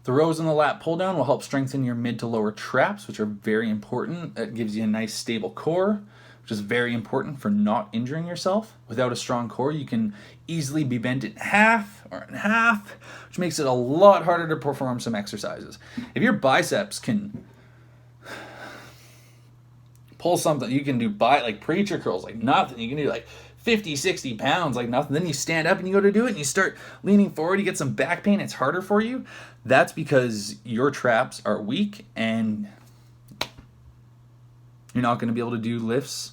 The rows in the lat pull down will help strengthen your mid to lower traps, which are very important. It gives you a nice stable core, which is very important for not injuring yourself. Without a strong core, you can easily be bent in half or in half, which makes it a lot harder to perform some exercises. If your biceps can pull something, you can do like preacher curls like nothing. You can do like 50, 60 pounds like nothing. Then you stand up and you go to do it and you start leaning forward, you get some back pain, it's harder for you. That's because your traps are weak and you're not going to be able to do lifts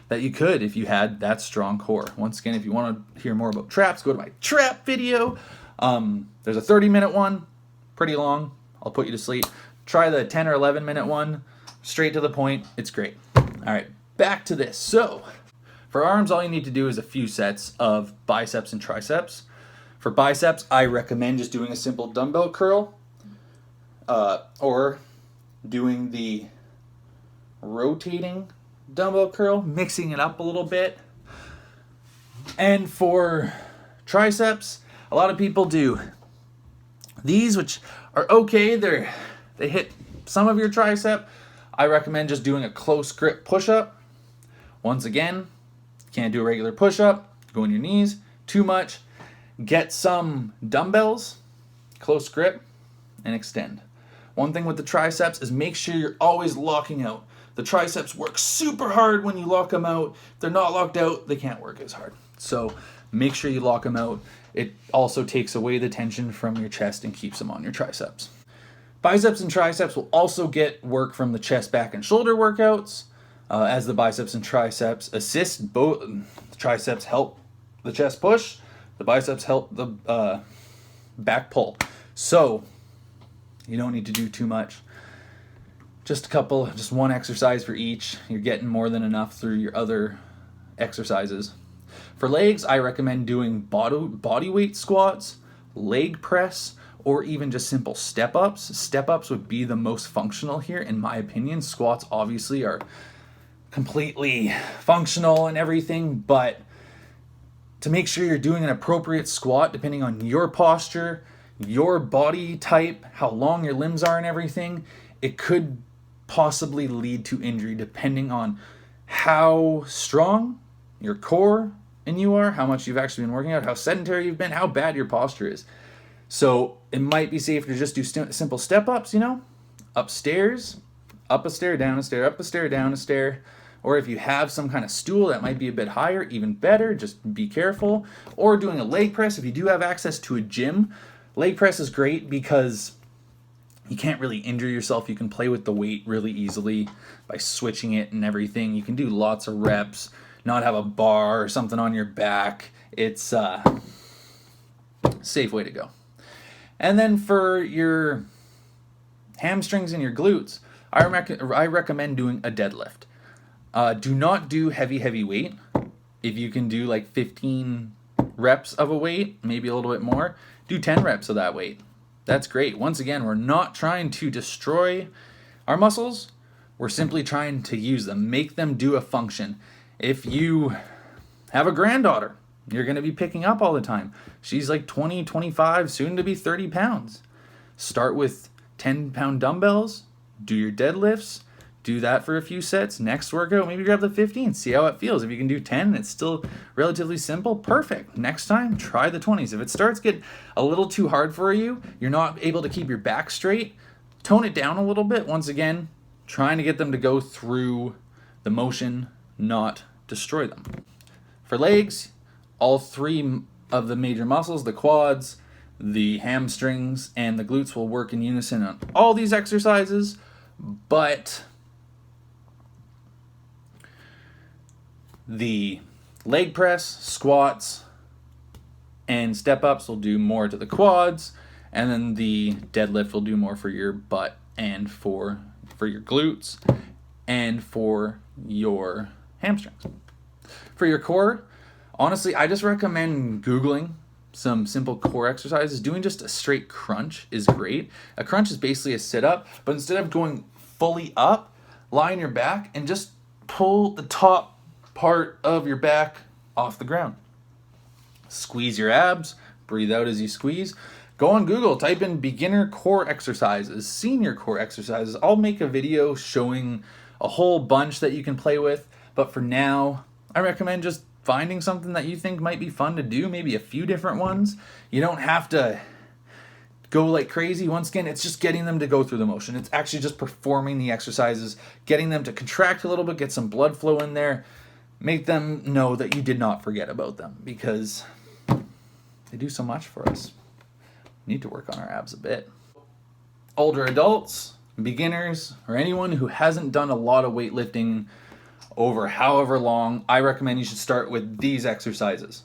that you could if you had that strong core. Once again, if you want to hear more about traps, go to my trap video. There's a 30-minute one, pretty long. I'll put you to sleep. Try the 10 or 11-minute one, straight to the point. It's great. All right, back to this. So for arms, all you need to do is a few sets of biceps and triceps. For biceps, I recommend just doing a simple dumbbell curl or doing the rotating dumbbell curl, mixing it up a little bit. And for triceps, a lot of people do these, which are okay. They hit some of your tricep. I recommend just doing a close grip push-up. Once again, can't do a regular push-up, go on your knees, too much. Get some dumbbells, close grip, and extend. One thing with the triceps is make sure you're always locking out. The triceps work super hard when you lock them out. If they're not locked out, they can't work as hard. So make sure you lock them out. It also takes away the tension from your chest and keeps them on your triceps. Biceps and triceps will also get work from the chest, back, and shoulder workouts. As the biceps and triceps assist, both the triceps help the chest push, the biceps help the back pull. So you don't need to do too much. Just one exercise for each. You're getting more than enough through your other exercises. For legs, I recommend doing body weight squats, leg press, or even just simple step-ups. Step-ups would be the most functional here, in my opinion. Squats obviously are completely functional and everything, but to make sure you're doing an appropriate squat depending on your posture, your body type, how long your limbs are and everything, it could possibly lead to injury depending on how strong your core and you are, how much you've actually been working out, how sedentary you've been, how bad your posture is. So it might be safer to just do simple step-ups, upstairs, up a stair, down a stair, up a stair, down a stair. Or if you have some kind of stool that might be a bit higher, even better, just be careful. Or doing a leg press. If you do have access to a gym, leg press is great because you can't really injure yourself. You can play with the weight really easily by switching it and everything. You can do lots of reps, not have a bar or something on your back. It's a safe way to go. And then for your hamstrings and your glutes, I recommend doing a deadlift. Do not do heavy weight. If you can do like 15 reps of a weight, maybe a little bit more, do 10 reps of that weight. That's great. Once again, we're not trying to destroy our muscles. We're simply trying to use them, make them do a function. If you have a granddaughter, you're going to be picking up all the time. She's like 20, 25, soon to be 30 pounds. Start with 10-pound dumbbells, do your deadlifts, do that for a few sets. Next workout, maybe grab the 15, see how it feels. If you can do 10 and it's still relatively simple, perfect. Next time, try the 20s. If it starts getting a little too hard for you, you're not able to keep your back straight, tone it down a little bit. Once again, trying to get them to go through the motion, not destroy them. For legs, all three of the major muscles, the quads, the hamstrings, and the glutes will work in unison on all these exercises, but the leg press, squats, and step-ups will do more to the quads, and then the deadlift will do more for your butt and for your glutes and for your hamstrings. For your core, honestly, I just recommend Googling some simple core exercises. Doing just a straight crunch is great. A crunch is basically a sit-up, but instead of going fully up, lie on your back and just pull the top part of your back off the ground. Squeeze your abs, breathe out as you squeeze. go on Google, type in beginner core exercises, senior core exercises. I'll make a video showing a whole bunch that you can play with, but for now, I recommend just finding something that you think might be fun to do, maybe a few different ones. You don't have to go like crazy. Once again, it's just getting them to go through the motion. It's actually just performing the exercises, getting them to contract a little bit, get some blood flow in there, make them know that you did not forget about them, because they do so much for us. We need to work on our abs a bit. Older adults, beginners, or anyone who hasn't done a lot of weightlifting over however long, I recommend you should start with these exercises: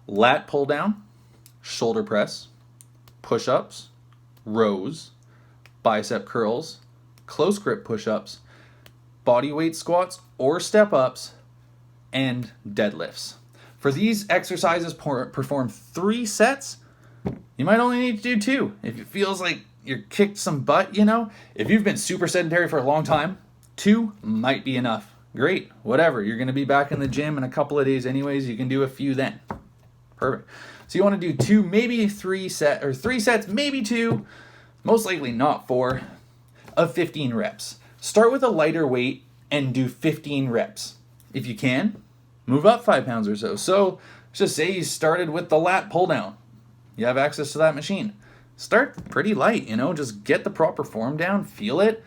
lat pull down, shoulder press, push-ups, rows, bicep curls, close grip push-ups, body weight squats or step-ups, and deadlifts. For these exercises, perform 3 sets. You might only need to do 2. If it feels like you're kicked some butt, you know, if you've been super sedentary for a long time, 2 might be enough. Great, whatever. You're going to be back in the gym in a couple of days anyways. You can do a few then. Perfect. So you want to do 2, maybe 3 sets, maybe 2, most likely not 4, of 15 reps. Start with a lighter weight and do 15 reps. If you can, move up 5 pounds or so. So let's just say you started with the lat pull down. You have access to that machine. Start pretty light, you know, just get the proper form down, feel it.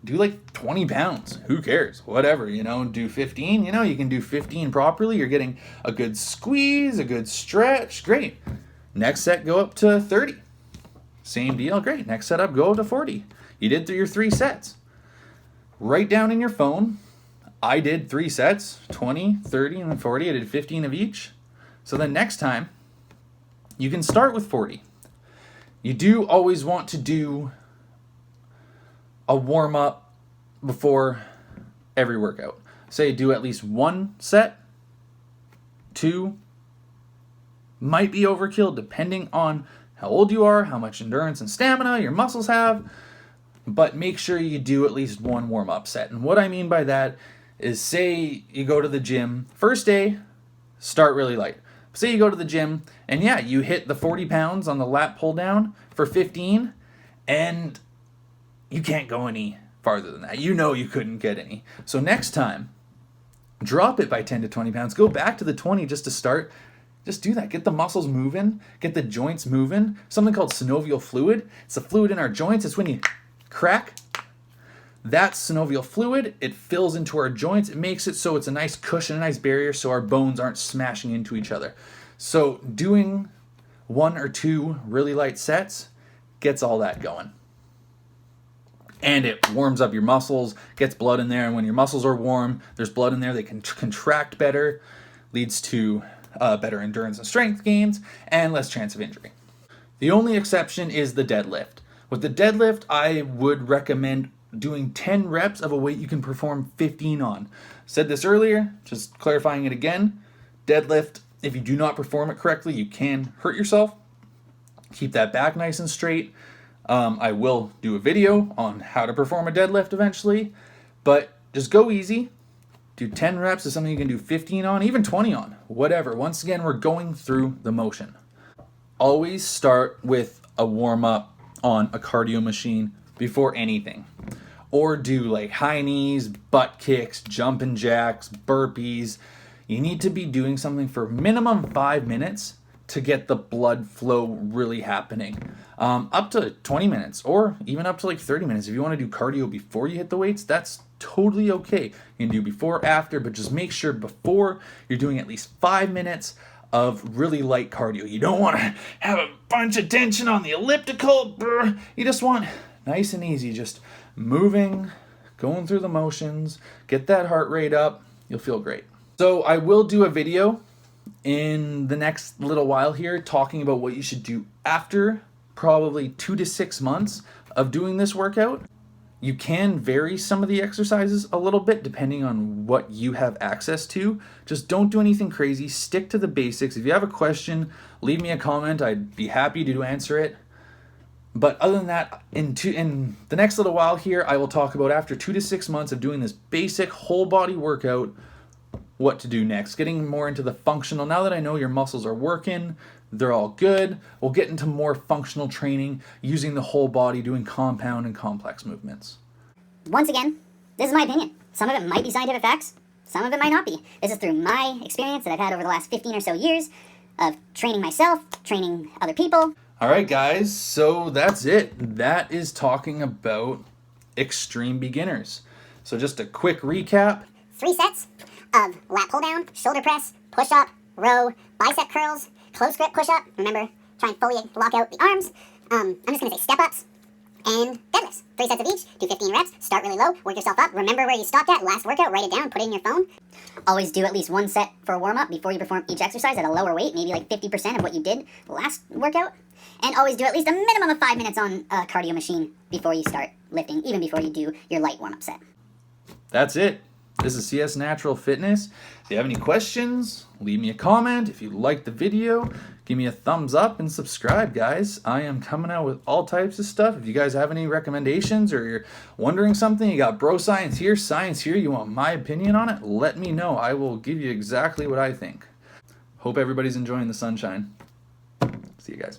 Do like 20 pounds. Who cares? Whatever, you know, do 15. You know, you can do 15 properly. You're getting a good squeeze, a good stretch. Great. Next set, go up to 30. Same deal. Great. Next set up, go up to 40. You did your 3 sets. Write down in your phone. I did 3 sets, 20, 30, and then 40. I did 15 of each. So then next time, you can start with 40. You do always want to do a warm-up before every workout. Say do at least 1 set, 2, might be overkill depending on how old you are, how much endurance and stamina your muscles have, but make sure you do at least 1 warm-up set. And what I mean by that is, say you go to the gym, first day, start really light. Say you go to the gym and yeah, you hit the 40 pounds on the lat pull down for 15 and you can't go any farther than that. You know you couldn't get any. So next time, drop it by 10 to 20 pounds. Go back to the 20 just to start. Just do that. Get the muscles moving. Get the joints moving. Something called synovial fluid. It's the fluid in our joints. It's when you crack. That's synovial fluid. It fills into our joints. It makes it so it's a nice cushion, a nice barrier, so our bones aren't smashing into each other. So doing 1 or 2 really light sets gets all that going. And it warms up your muscles, gets blood in there, and when your muscles are warm, there's blood in there, they can contract better, leads to better endurance and strength gains, and less chance of injury. The only exception is the deadlift. With the deadlift, I would recommend doing 10 reps of a weight you can perform 15 on. Said this earlier, just clarifying it again. Deadlift, if you do not perform it correctly, you can hurt yourself. Keep that back nice and straight. I will do a video on how to perform a deadlift eventually, but just go easy. Do 10 reps is something you can do 15 on, even 20 on, whatever. Once again, we're going through the motion. Always start with a warm-up on a cardio machine before anything. Or do like high knees, butt kicks, jumping jacks, burpees. You need to be doing something for minimum 5 minutes to get the blood flow really happening. Up to 20 minutes or even up to like 30 minutes. If you want to do cardio before you hit the weights, that's totally okay. You can do before, after, but just make sure before you're doing at least 5 minutes of really light cardio. You don't want to have a bunch of tension on the elliptical. You just want nice and easy, just moving, going through the motions, get that heart rate up. You'll feel great. So I will do a video in the next little while here talking about what you should do after probably 2 to 6 months of doing this workout. You can vary some of the exercises a little bit depending on what you have access to. Just don't do anything crazy. Stick to the basics. If you have a question, leave me a comment. I'd be happy to answer it. But other than that, in the next little while here, I will talk about after 2 to 6 months of doing this basic whole body workout, what to do next. Getting more into the functional. Now that I know your muscles are working, They're all good. We'll get into more functional training using the whole body, doing compound and complex movements. Once again, this is my opinion. Some of it might be scientific facts, some of it might not be. This is through my experience that I've had over the last 15 or so years of training myself, training other people. All right, guys, so that's it. That is talking about extreme beginners. So just a quick recap. 3 sets of lat pull down, shoulder press, push up, row, bicep curls, close grip push up. Remember, try and fully lock out the arms. I'm just going to say step ups and deadlifts. 3 sets of each, do 15 reps, start really low, work yourself up. Remember where you stopped at last workout, write it down, put it in your phone. Always do at least 1 set for a warm up before you perform each exercise at a lower weight, maybe like 50% of what you did last workout. And always do at least a minimum of 5 minutes on a cardio machine before you start lifting, even before you do your light warm up set. That's it. This is CS Natural Fitness. If you have any questions, leave me a comment. If you liked the video, give me a thumbs up and subscribe, guys. I am coming out with all types of stuff. If you guys have any recommendations or you're wondering something, you got bro science here, you want my opinion on it, let me know. I will give you exactly what I think. Hope everybody's enjoying the sunshine. See you guys.